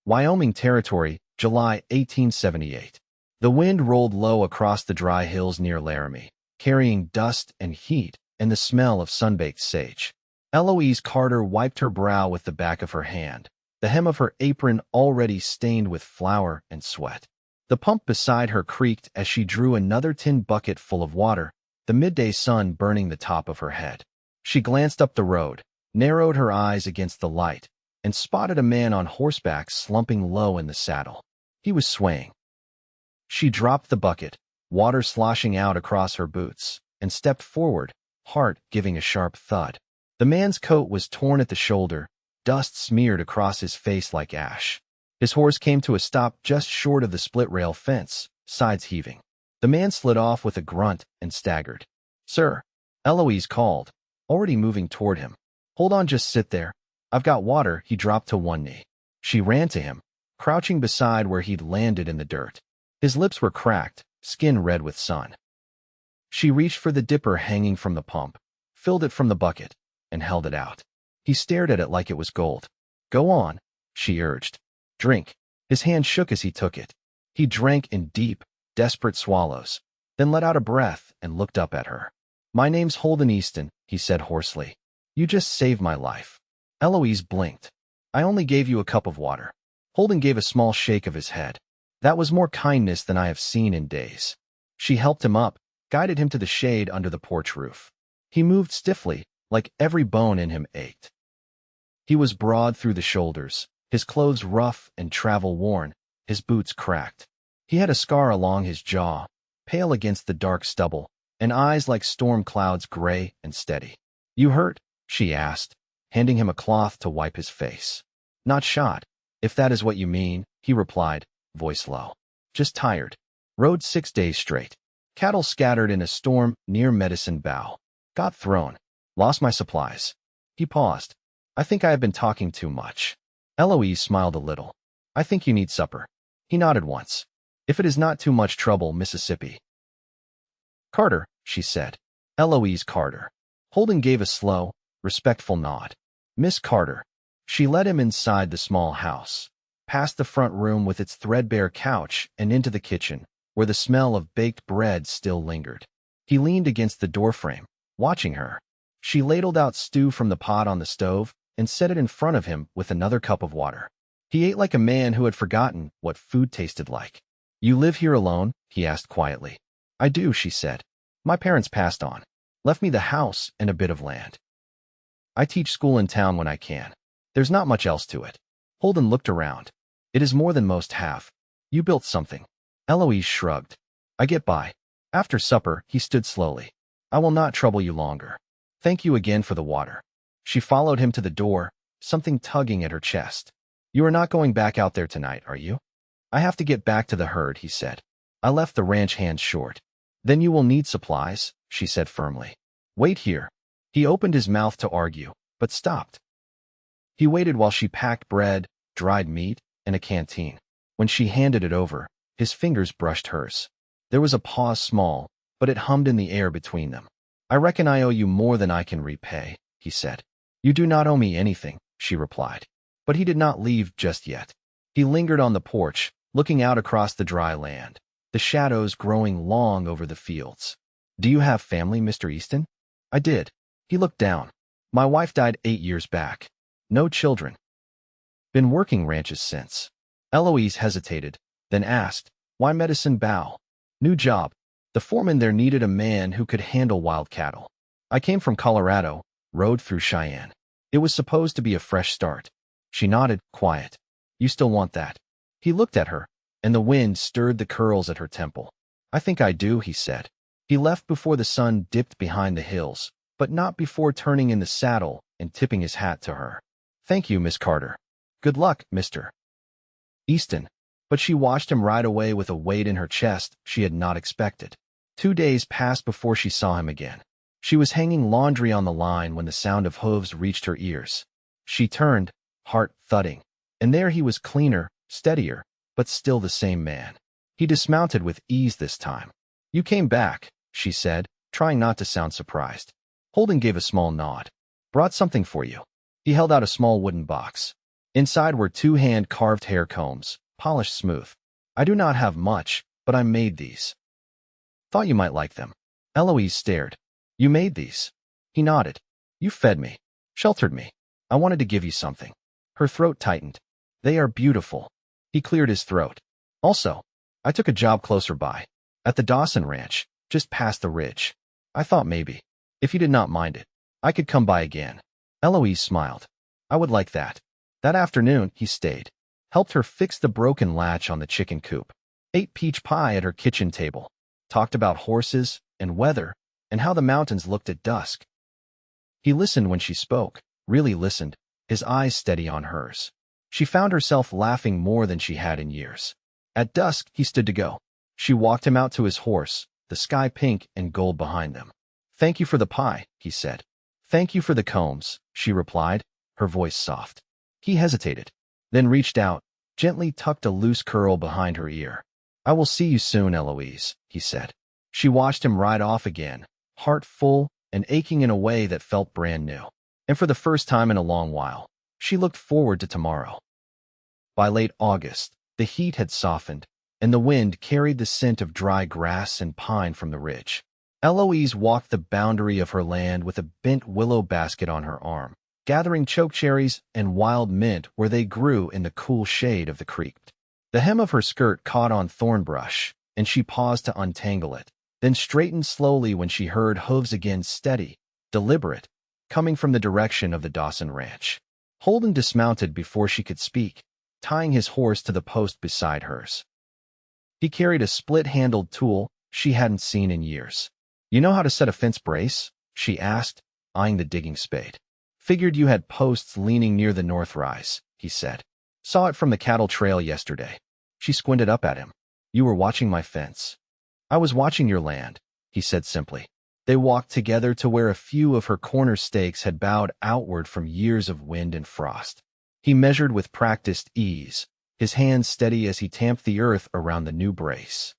Wyoming Territory, July 1878. The wind rolled low across the dry hills near Laramie, carrying dust and heat and the smell of sun-baked sage. Eloise Carter wiped her brow with the back of her hand, the hem of her apron already stained with flour and sweat. The pump beside her creaked as she drew another tin bucket full of water, the midday sun burning the top of her head. She glanced up the road, narrowed her eyes against the light, and spotted a man on horseback slumping low in the saddle. He was swaying. She dropped the bucket, water sloshing out across her boots, and stepped forward, heart giving a sharp thud. The man's coat was torn at the shoulder, dust smeared across his face like ash. His horse came to a stop just short of the split-rail fence, sides heaving. The man slid off with a grunt and staggered. "Sir," Eloise called, already moving toward him. "Hold on, just sit there. I've got water." He dropped to one knee. She ran to him, crouching beside where he'd landed in the dirt. His lips were cracked, skin red with sun. She reached for the dipper hanging from the pump, filled it from the bucket, and held it out. He stared at it like it was gold. "Go on," she urged. "Drink." His hand shook as he took it. He drank in deep, desperate swallows, then let out a breath and looked up at her. "My name's Holden Easton," he said hoarsely. "You just saved my life." Eloise blinked. "I only gave you a cup of water." Holden gave a small shake of his head. "That was more kindness than I have seen in days." She helped him up, guided him to the shade under the porch roof. He moved stiffly, like every bone in him ached. He was broad through the shoulders, his clothes rough and travel-worn, his boots cracked. He had a scar along his jaw, pale against the dark stubble, and eyes like storm clouds, gray and steady. "You hurt?" she asked, handing him a cloth to wipe his face. "Not shot, if that is what you mean," he replied, voice low. "Just tired. Rode 6 days straight. Cattle scattered in a storm near Medicine Bow. Got thrown. Lost my supplies." He paused. "I think I have been talking too much." Eloise smiled a little. "I think you need supper." He nodded once. "If it is not too much trouble, Mississippi." "Carter," she said. "Eloise Carter." Holden gave a slow, respectful nod. "Miss Carter." She led him inside the small house, past the front room with its threadbare couch and into the kitchen, where the smell of baked bread still lingered. He leaned against the doorframe, watching her. She ladled out stew from the pot on the stove and set it in front of him with another cup of water. He ate like a man who had forgotten what food tasted like. "You live here alone?" he asked quietly. "I do," she said. "My parents passed on. Left me the house and a bit of land. I teach school in town when I can. There's not much else to it." Holden looked around. "It is more than most have. You built something." Eloise shrugged. "I get by." After supper, he stood slowly. "I will not trouble you longer. Thank you again for the water." She followed him to the door, something tugging at her chest. "You are not going back out there tonight, are you?" "I have to get back to the herd," he said. "I left the ranch hands short." "Then you will need supplies," she said firmly. "Wait here." He opened his mouth to argue, but stopped. He waited while she packed bread, dried meat, and a canteen. When she handed it over, his fingers brushed hers. There was a pause, small, but it hummed in the air between them. "I reckon I owe you more than I can repay," he said. "You do not owe me anything," she replied. But he did not leave just yet. He lingered on the porch, looking out across the dry land, the shadows growing long over the fields. "Do you have family, Mr. Easton?" "I did." He looked down. "My wife died 8 years back. No children. Been working ranches since." Eloise hesitated, then asked, "Why Medicine Bow?" "New job. The foreman there needed a man who could handle wild cattle. I came from Colorado, rode through Cheyenne. It was supposed to be a fresh start." She nodded, quiet. "You still want that?" He looked at her, and the wind stirred the curls at her temple. "I think I do," he said. He left before the sun dipped behind the hills, but not before turning in the saddle and tipping his hat to her. "Thank you, Miss Carter." "Good luck, Mr. Easton." But she watched him ride away with a weight in her chest she had not expected. 2 days passed before she saw him again. She was hanging laundry on the line when the sound of hooves reached her ears. She turned, heart thudding, and there he was, cleaner, steadier, but still the same man. He dismounted with ease this time. "You came back," she said, trying not to sound surprised. Holden gave a small nod. "Brought something for you." He held out a small wooden box. Inside were two hand-carved hair combs, polished smooth. I do not have much, but I made these. Thought you might like them. Eloise stared. You made these? He nodded. You fed me, sheltered me. I wanted to give you something. Her throat tightened. They are beautiful. He cleared his throat. Also, I took a job closer by, at the Dawson Ranch, just past the ridge. I thought maybe, if you did not mind it, I could come by again. Eloise smiled. I would like that. That afternoon, he stayed, helped her fix the broken latch on the chicken coop, ate peach pie at her kitchen table, talked about horses and weather and how the mountains looked at dusk. He listened when she spoke, really listened, his eyes steady on hers. She found herself laughing more than she had in years. At dusk, he stood to go. She walked him out to his horse, the sky pink and gold behind them. Thank you for the pie, he said. Thank you for the combs, she replied, her voice soft. He hesitated, then reached out, gently tucked a loose curl behind her ear. I will see you soon, Eloise, he said. She watched him ride off again, heart full and aching in a way that felt brand new. And for the first time in a long while, she looked forward to tomorrow. By late August, the heat had softened, and the wind carried the scent of dry grass and pine from the ridge. Eloise walked the boundary of her land with a bent willow basket on her arm, gathering chokecherries and wild mint where they grew in the cool shade of the creek. The hem of her skirt caught on thorn brush, and she paused to untangle it, then straightened slowly when she heard hooves again, steady, deliberate, coming from the direction of the Dawson Ranch. Holden dismounted before she could speak, tying his horse to the post beside hers. He carried a split-handled tool she hadn't seen in years. You know how to set a fence brace? She asked, eyeing the digging spade. Figured you had posts leaning near the north rise, he said. Saw it from the cattle trail yesterday. She squinted up at him. You were watching my fence. I was watching your land, he said simply. They walked together to where a few of her corner stakes had bowed outward from years of wind and frost. He measured with practiced ease, his hands steady as he tamped the earth around the new brace.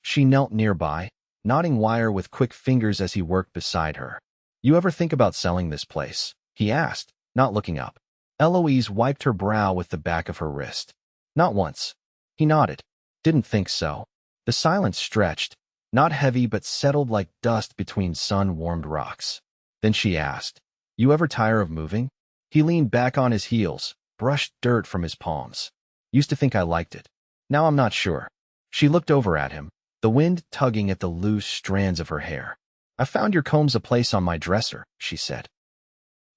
She knelt nearby, knotting wire with quick fingers as he worked beside her. You ever think about selling this place? He asked, not looking up. Eloise wiped her brow with the back of her wrist. Not once. He nodded. Didn't think so. The silence stretched, not heavy but settled like dust between sun-warmed rocks. Then she asked, You ever tire of moving? He leaned back on his heels, brushed dirt from his palms. Used to think I liked it. Now I'm not sure. She looked over at him, the wind tugging at the loose strands of her hair. I found your combs a place on my dresser, she said.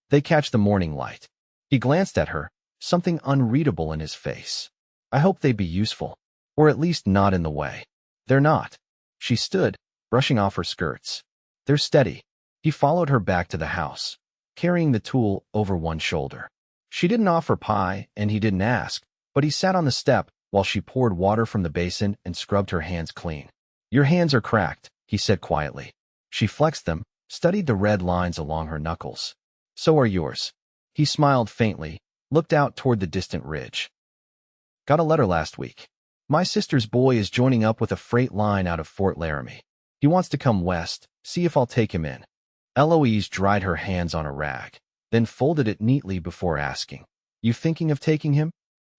They catch the morning light. He glanced at her, something unreadable in his face. I hope they'd be useful, or at least not in the way. They're not. She stood, brushing off her skirts. They're steady. He followed her back to the house, carrying the tool over one shoulder. She didn't offer pie, and he didn't ask, but he sat on the step while she poured water from the basin and scrubbed her hands clean. Your hands are cracked, he said quietly. She flexed them, studied the red lines along her knuckles. So are yours. He smiled faintly, looked out toward the distant ridge. Got a letter last week. My sister's boy is joining up with a freight line out of Fort Laramie. He wants to come west, see if I'll take him in. Eloise dried her hands on a rag, then folded it neatly before asking, You thinking of taking him?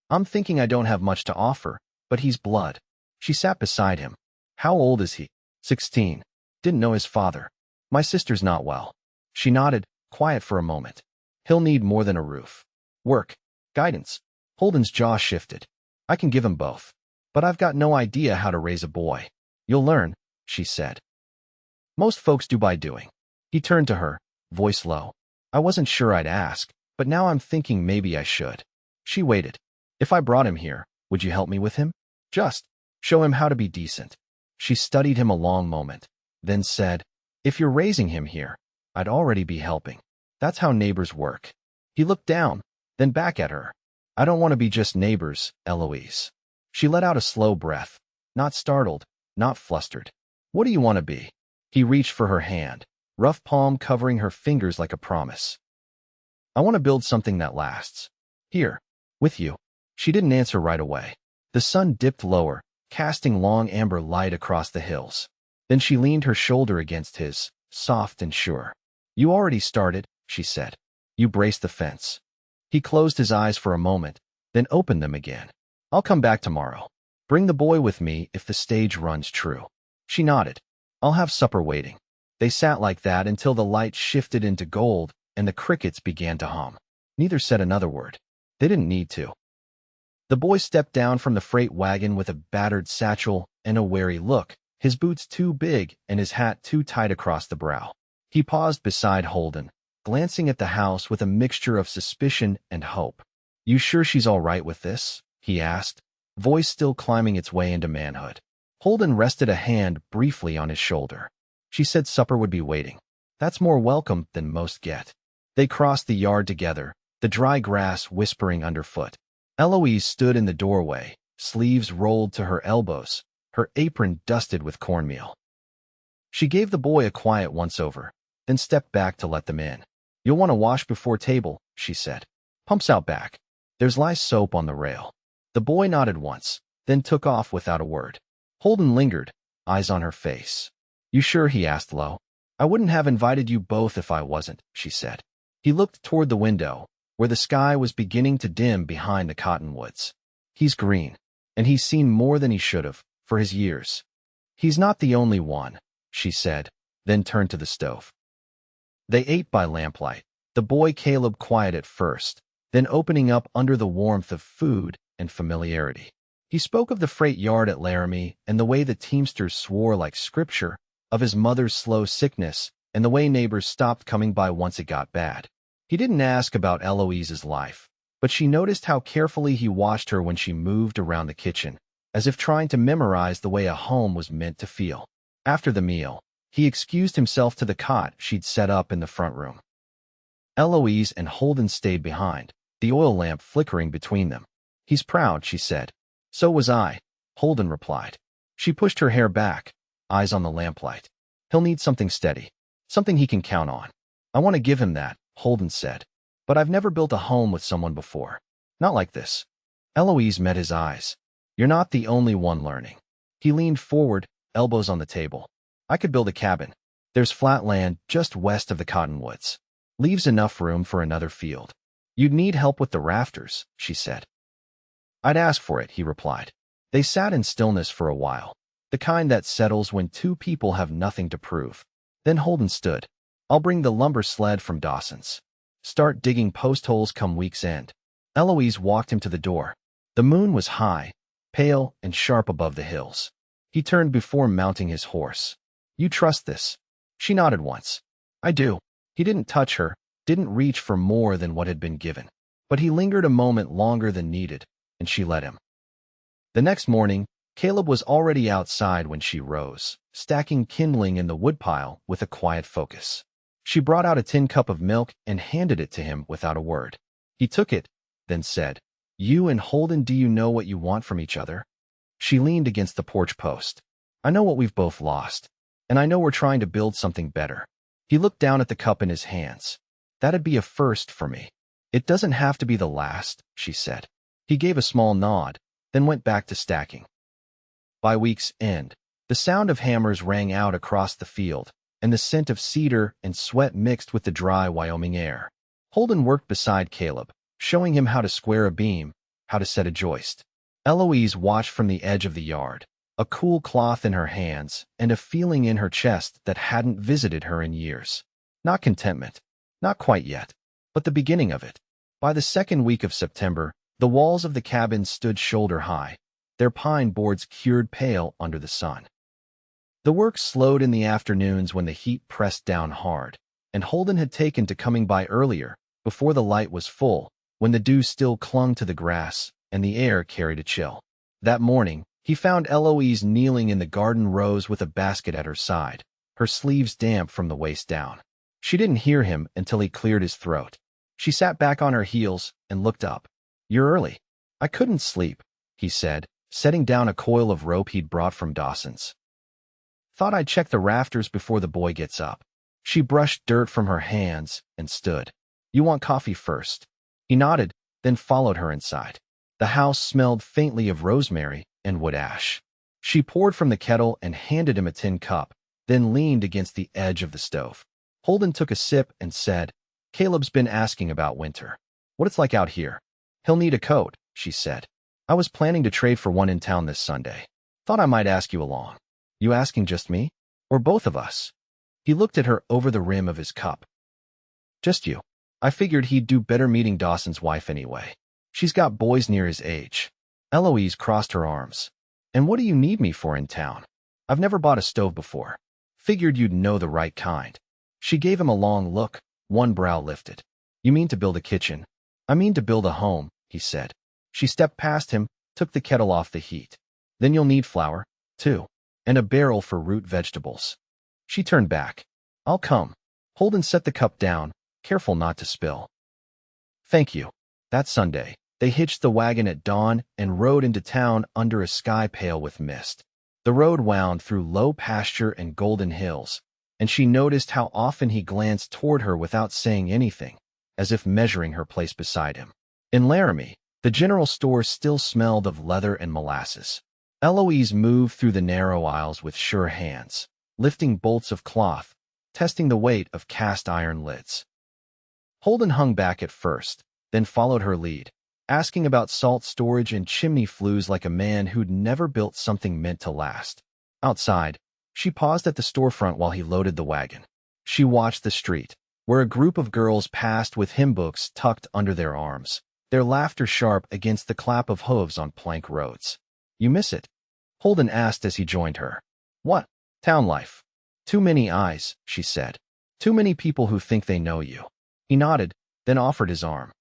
I'm thinking I don't have much to offer, but he's blood. She sat beside him. How old is he? 16. Didn't know his father. My sister's not well. She nodded, quiet for a moment. He'll need more than a roof. Work. Guidance. Holden's jaw shifted. I can give him both. But I've got no idea how to raise a boy. You'll learn, she said. Most folks do by doing. He turned to her, voice low. I wasn't sure I'd ask, but now I'm thinking maybe I should. She waited. If I brought him here, would you help me with him? Just show him how to be decent. She studied him a long moment, then said, If you're raising him here, I'd already be helping. That's how neighbors work. He looked down, then back at her. I don't want to be just neighbors, Eloise. She let out a slow breath, not startled, not flustered. What do you want to be? He reached for her hand, rough palm covering her fingers like a promise. I want to build something that lasts. Here, with you. She didn't answer right away. The sun dipped lower, casting long amber light across the hills. Then she leaned her shoulder against his, soft and sure. You already started, she said. You braced the fence. He closed his eyes for a moment, then opened them again. I'll come back tomorrow. Bring the boy with me if the stage runs true. She nodded. I'll have supper waiting. They sat like that until the light shifted into gold and the crickets began to hum. Neither said another word. They didn't need to. The boy stepped down from the freight wagon with a battered satchel and a wary look, his boots too big and his hat too tight across the brow. He paused beside Holden, glancing at the house with a mixture of suspicion and hope. You sure she's all right with this? He asked, voice still climbing its way into manhood. Holden rested a hand briefly on his shoulder. She said supper would be waiting. That's more welcome than most get. They crossed the yard together, the dry grass whispering underfoot. Eloise stood in the doorway, sleeves rolled to her elbows, her apron dusted with cornmeal. She gave the boy a quiet once-over, then stepped back to let them in. You'll want to wash before table, she said. Pumps out back. There's lye soap on the rail. The boy nodded once, then took off without a word. Holden lingered, eyes on her face. You sure? He asked low. I wouldn't have invited you both if I wasn't, she said. He looked toward the window, where the sky was beginning to dim behind the cottonwoods. He's green, and he's seen more than he should have, for his years. He's not the only one, she said, then turned to the stove. They ate by lamplight, the boy Caleb quiet at first, then opening up under the warmth of food and familiarity. He spoke of the freight yard at Laramie and the way the teamsters swore like scripture, of his mother's slow sickness, and the way neighbors stopped coming by once it got bad. He didn't ask about Eloise's life, but she noticed how carefully he watched her when she moved around the kitchen, as if trying to memorize the way a home was meant to feel. After the meal, he excused himself to the cot she'd set up in the front room. Eloise and Holden stayed behind, the oil lamp flickering between them. He's proud, she said. So was I, Holden replied. She pushed her hair back, eyes on the lamplight. He'll need something steady, something he can count on. I want to give him that, Holden said. But I've never built a home with someone before. Not like this. Eloise met his eyes. You're not the only one learning. He leaned forward, elbows on the table. I could build a cabin. There's flat land just west of the cottonwoods. Leaves enough room for another field. You'd need help with the rafters, she said. I'd ask for it, he replied. They sat in stillness for a while, the kind that settles when two people have nothing to prove. Then Holden stood. I'll bring the lumber sled from Dawson's. Start digging post holes come week's end. Eloise walked him to the door. The moon was high, pale and sharp above the hills. He turned before mounting his horse. You trust this? She nodded once. I do. He didn't touch her, didn't reach for more than what had been given. But he lingered a moment longer than needed, and she let him. The next morning, Caleb was already outside when she rose, stacking kindling in the woodpile with a quiet focus. She brought out a tin cup of milk and handed it to him without a word. He took it, then said, You and Holden, do you know what you want from each other? She leaned against the porch post. I know what we've both lost, and I know we're trying to build something better. He looked down at the cup in his hands. That'd be a first for me. It doesn't have to be the last, she said. He gave a small nod, then went back to stacking. By week's end, the sound of hammers rang out across the field, and the scent of cedar and sweat mixed with the dry Wyoming air. Holden worked beside Caleb, showing him how to square a beam, how to set a joist. Eloise watched from the edge of the yard, a cool cloth in her hands and a feeling in her chest that hadn't visited her in years. Not contentment, not quite yet, but the beginning of it. By the second week of September, the walls of the cabin stood shoulder high, their pine boards cured pale under the sun. The work slowed in the afternoons when the heat pressed down hard, and Holden had taken to coming by earlier, before the light was full, when the dew still clung to the grass and the air carried a chill. That morning, he found Eloise kneeling in the garden rows with a basket at her side, her sleeves damp from the waist down. She didn't hear him until he cleared his throat. She sat back on her heels and looked up. You're early. I couldn't sleep, he said, setting down a coil of rope he'd brought from Dawson's. Thought I'd check the rafters before the boy gets up. She brushed dirt from her hands and stood. You want coffee first? He nodded, then followed her inside. The house smelled faintly of rosemary and wood ash. She poured from the kettle and handed him a tin cup, then leaned against the edge of the stove. Holden took a sip and said, Caleb's been asking about winter. what it's like out here. He'll need a coat, she said. I was planning to trade for one in town this Sunday. Thought I might ask you along. You asking just me? Or both of us? He looked at her over the rim of his cup. Just you. I figured he'd do better meeting Dawson's wife anyway. She's got boys near his age. Eloise crossed her arms. And what do you need me for in town? I've never bought a stove before. Figured you'd know the right kind. She gave him a long look, one brow lifted. You mean to build a kitchen? I mean to build a home, he said. She stepped past him, took the kettle off the heat. Then you'll need flour, too, and a barrel for root vegetables. She turned back. I'll come. Holden set the cup down, careful not to spill. Thank you. That Sunday, they hitched the wagon at dawn and rode into town under a sky pale with mist. The road wound through low pasture and golden hills, and she noticed how often he glanced toward her without saying anything, as if measuring her place beside him. In Laramie, the general store still smelled of leather and molasses. Eloise moved through the narrow aisles with sure hands, lifting bolts of cloth, testing the weight of cast-iron lids. Holden hung back at first, then followed her lead, asking about salt storage and chimney flues like a man who'd never built something meant to last. Outside, she paused at the storefront while he loaded the wagon. She watched the street, where a group of girls passed with hymn books tucked under their arms, their laughter sharp against the clap of hooves on plank roads. You miss it? Holden asked as he joined her. What? Town life. Too many eyes, she said. Too many people who think they know you. He nodded, then offered his arm.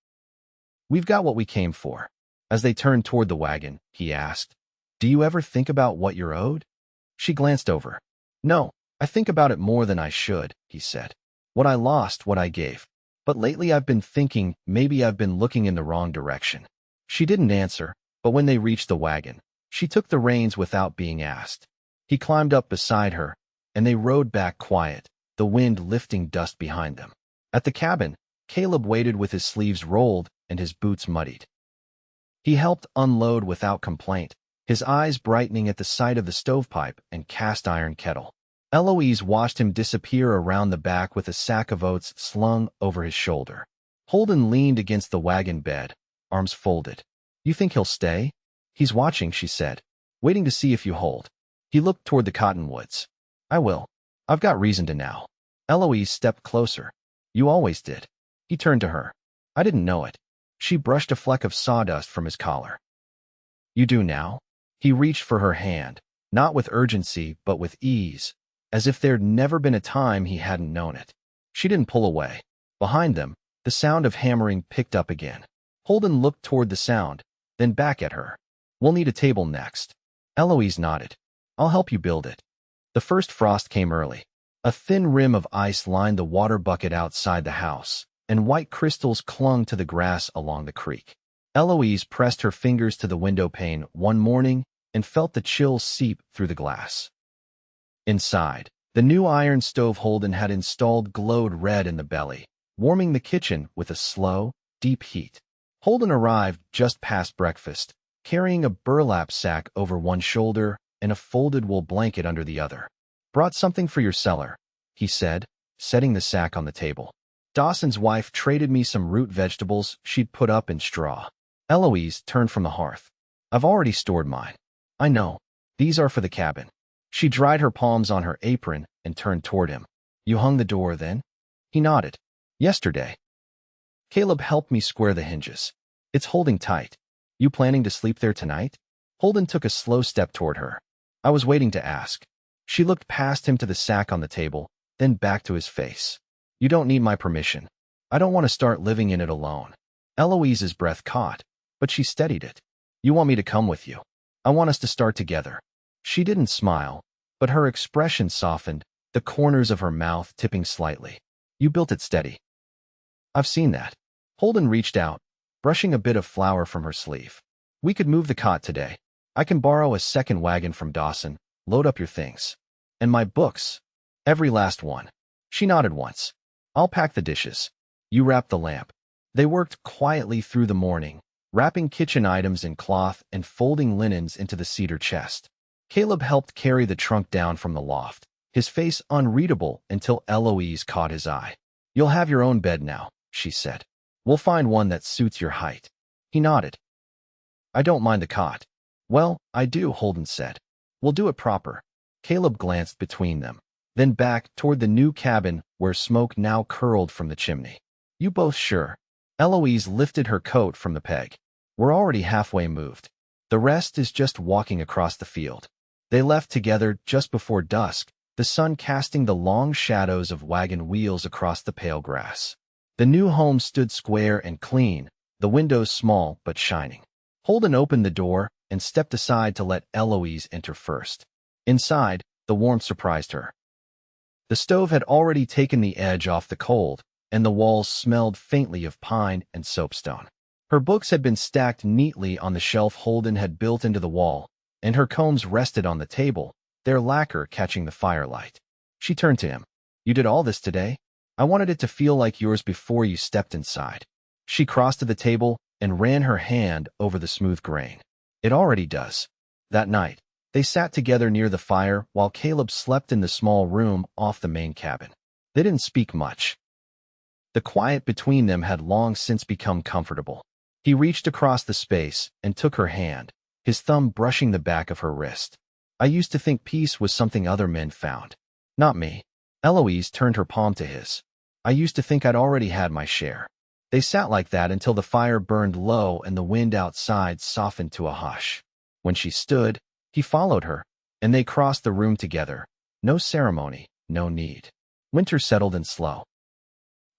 We've got what we came for. As they turned toward the wagon, he asked, Do you ever think about what you're owed? She glanced over. No, I think about it more than I should, he said. What I lost, what I gave. But lately I've been thinking maybe I've been looking in the wrong direction. She didn't answer, but when they reached the wagon, she took the reins without being asked. He climbed up beside her, and they rode back quiet, the wind lifting dust behind them. At the cabin, Caleb waited with his sleeves rolled and his boots muddied. He helped unload without complaint, his eyes brightening at the sight of the stovepipe and cast-iron kettle. Eloise watched him disappear around the back with a sack of oats slung over his shoulder. Holden leaned against the wagon bed, arms folded. You think he'll stay? He's watching, she said, waiting to see if you hold. He looked toward the cottonwoods. I will. I've got reason to now. Eloise stepped closer. You always did. He turned to her. I didn't know it. She brushed a fleck of sawdust from his collar. You do now? He reached for her hand, not with urgency but with ease, as if there'd never been a time he hadn't known it. She didn't pull away. Behind them, the sound of hammering picked up again. Holden looked toward the sound, then back at her. We'll need a table next. Eloise nodded. I'll help you build it. The first frost came early. A thin rim of ice lined the water bucket outside the house, and white crystals clung to the grass along the creek. Eloise pressed her fingers to the window pane one morning and felt the chill seep through the glass. Inside, the new iron stove Holden had installed glowed red in the belly, warming the kitchen with a slow, deep heat. Holden arrived just past breakfast, carrying a burlap sack over one shoulder and a folded wool blanket under the other. Brought something for your cellar, he said, setting the sack on the table. Dawson's wife traded me some root vegetables she'd put up in straw. Eloise turned from the hearth. I've already stored mine. I know. These are for the cabin. She dried her palms on her apron and turned toward him. You hung the door then? He nodded. Yesterday. Caleb helped me square the hinges. It's holding tight. You planning to sleep there tonight? Holden took a slow step toward her. I was waiting to ask. She looked past him to the sack on the table, then back to his face. You don't need my permission. I don't want to start living in it alone. Eloise's breath caught, but she steadied it. You want me to come with you? I want us to start together. She didn't smile, but her expression softened, the corners of her mouth tipping slightly. You built it steady. I've seen that. Holden reached out, brushing a bit of flour from her sleeve. We could move the cot today. I can borrow a second wagon from Dawson, load up your things. And my books. Every last one. She nodded once. I'll pack the dishes. You wrap the lamp. They worked quietly through the morning, wrapping kitchen items in cloth and folding linens into the cedar chest. Caleb helped carry the trunk down from the loft, his face unreadable until Eloise caught his eye. You'll have your own bed now, she said. We'll find one that suits your height. He nodded. I don't mind the cot. Well, I do, Holden said. We'll do it proper. Caleb glanced between them, then back toward the new cabin where smoke now curled from the chimney. You both sure? Eloise lifted her coat from the peg. We're already halfway moved. The rest is just walking across the field. They left together just before dusk, the sun casting the long shadows of wagon wheels across the pale grass. The new home stood square and clean, the windows small but shining. Holden opened the door and stepped aside to let Eloise enter first. Inside, the warmth surprised her. The stove had already taken the edge off the cold, and the walls smelled faintly of pine and soapstone. Her books had been stacked neatly on the shelf Holden had built into the wall, and her combs rested on the table, their lacquer catching the firelight. She turned to him. You did all this today? I wanted it to feel like yours before you stepped inside. She crossed to the table and ran her hand over the smooth grain. It already does. That night, they sat together near the fire while Caleb slept in the small room off the main cabin. They didn't speak much. The quiet between them had long since become comfortable. He reached across the space and took her hand, his thumb brushing the back of her wrist. I used to think peace was something other men found. Not me. Eloise turned her palm to his. I used to think I'd already had my share. They sat like that until the fire burned low and the wind outside softened to a hush. When she stood, he followed her, and they crossed the room together. No ceremony, no need. Winter settled in slow.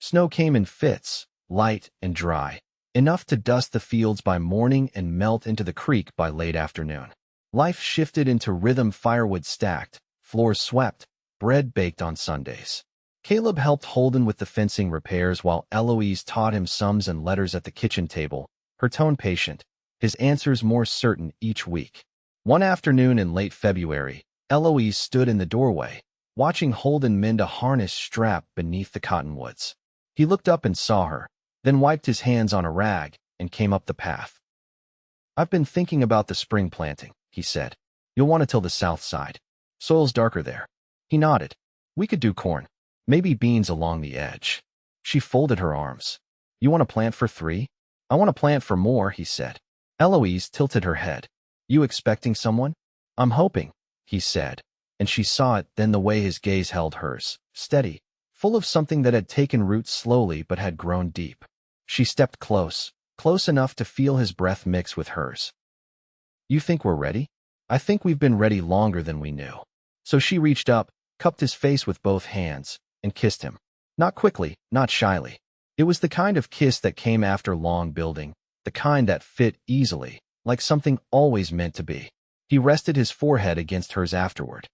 Snow came in fits, light and dry, enough to dust the fields by morning and melt into the creek by late afternoon. Life shifted into rhythm, firewood stacked, floors swept, bread baked on Sundays. Caleb helped Holden with the fencing repairs while Eloise taught him sums and letters at the kitchen table, her tone patient, his answers more certain each week. One afternoon in late February, Eloise stood in the doorway, watching Holden mend a harness strap beneath the cottonwoods. He looked up and saw her, then wiped his hands on a rag and came up the path. I've been thinking about the spring planting, he said. You'll want to till the south side. Soil's darker there. He nodded. We could do corn. Maybe beans along the edge. She folded her arms. You want to plant for 3? I want to plant for more, he said. Eloise tilted her head. You expecting someone? I'm hoping, he said, and she saw it then the way his gaze held hers, steady, full of something that had taken root slowly but had grown deep. She stepped close enough to feel his breath mix with hers. You think we're ready? I think we've been ready longer than we knew. So she reached up, cupped his face with both hands, and kissed him. Not quickly, not shyly. It was the kind of kiss that came after long building, the kind that fit easily, like something always meant to be. He rested his forehead against hers afterward.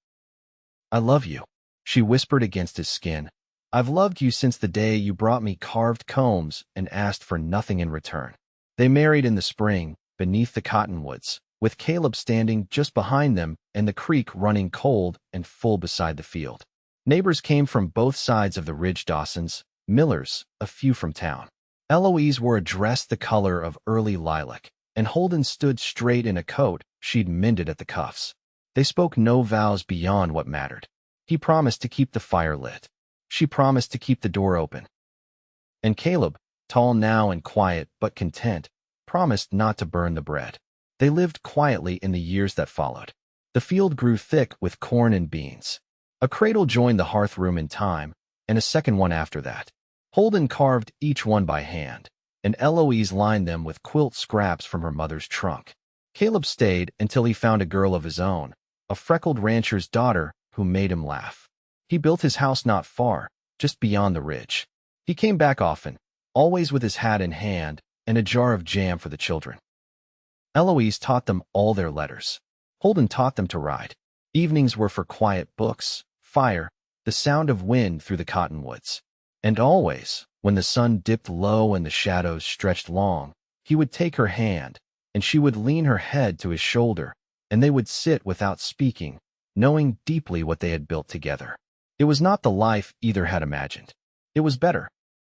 I love you, she whispered against his skin. I've loved you since the day you brought me carved combs and asked for nothing in return. They married in the spring, beneath the cottonwoods, with Caleb standing just behind them and the creek running cold and full beside the field. Neighbors came from both sides of the ridge, Dawsons, Millers, a few from town. Eloise wore a dress the color of early lilac, and Holden stood straight in a coat she'd mended at the cuffs. They spoke no vows beyond what mattered. He promised to keep the fire lit. She promised to keep the door open. And Caleb, tall now and quiet but content, promised not to burn the bread. They lived quietly in the years that followed. The field grew thick with corn and beans. A cradle joined the hearth room in time, and a second one after that. Holden carved each one by hand, and Eloise lined them with quilt scraps from her mother's trunk. Caleb stayed until he found a girl of his own, a freckled rancher's daughter who made him laugh. He built his house not far, just beyond the ridge. He came back often, always with his hat in hand and a jar of jam for the children. Eloise taught them all their letters. Holden taught them to ride. Evenings were for quiet books, fire, the sound of wind through the cottonwoods. And always, when the sun dipped low and the shadows stretched long, he would take her hand, and she would lean her head to his shoulder, and they would sit without speaking, knowing deeply what they had built together. It was not the life either had imagined. It was better.